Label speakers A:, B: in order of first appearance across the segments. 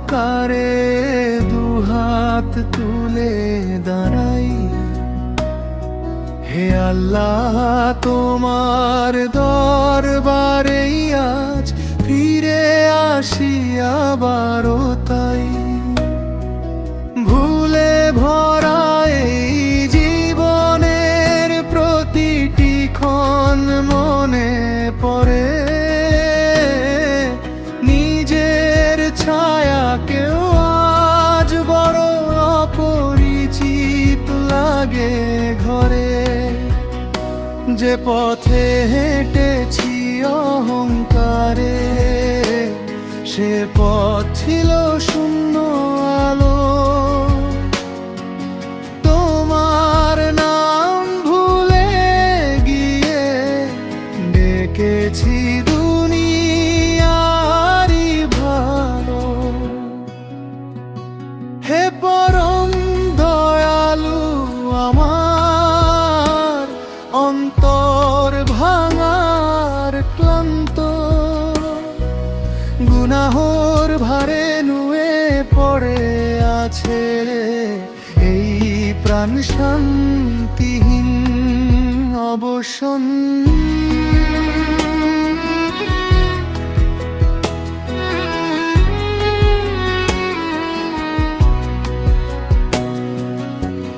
A: অহংকারে দুহাত তুলে দাঁড়াই। হে আল্লাহ, তোমার দরবারে আজ ফিরে আসি আবারও তাই। ভুলে ভরা এই জীবনের প্রতিটি ক্ষণ মনে পড়ে, নিজের ছায়াকেও আজ বড় অপরিচিত লাগে ঘরে। যে পথে হেঁটেছি অহংকারে, সে পথ ছিল শূন্য আলো। তোমার নাম ভুলে গিয়ে ডেকেছি দুনিয়ারি ভালো। হে পরম দয়ালু, আমার অন্তর ভাঙার ক্লান্ত, গুনাহর ভারে নুয়ে পড়ে আছে এই প্রাণ শান্তিহীন অবসন।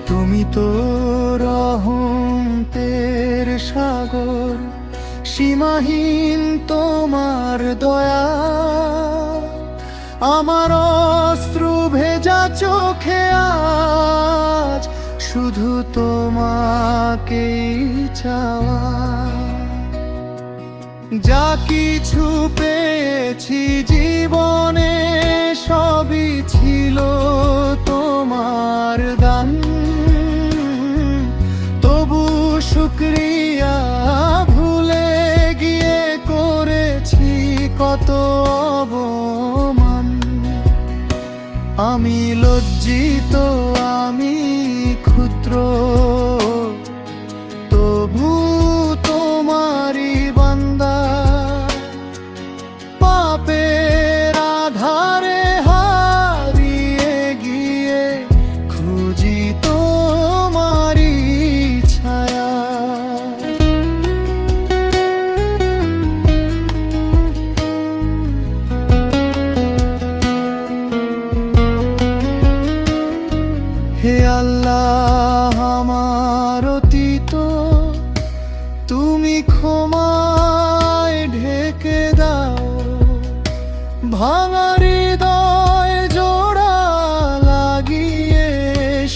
A: তুমি তো রহমতের সাগর, সীমাহীন তোমার দয়া। আমার অশ্রু ভেজা চোখে আজ শুধু তোমাকেই চাওয়া। যা কিছু পেয়েছি জীবনে সবই ছিল তোমার দান, তবু শুকরিয়া ভুলে গিয়ে করেছি কত অপমান। আমি লজ্জিত, আমি ক্ষুদ্র, তবু তোমারই বান্দা। পাপের আধারে হারিয়ে গিয়ে খুঁজি তোমারই ছায়া। হে আল্লাহ, আমার অতীত তুমি ক্ষমায় ঢেকে দাও। ভাঙা হৃদয় জোড়া লাগিয়ে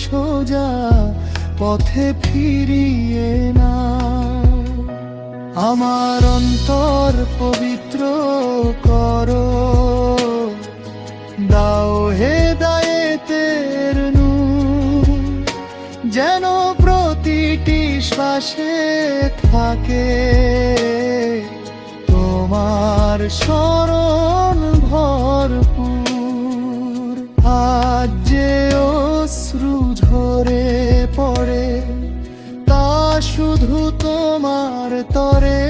A: সোজা পথে ফিরিয়ে নাও। আমার অন্তর পবিত্র করো, দাও হেদায়েতের নূর, যেন প্রতিটি শ্বাসে থাকে তোমার স্মরণ ভরপুর। আজ যে অশ্রু ঝরে পড়ে তা শুধু তোমার তরে।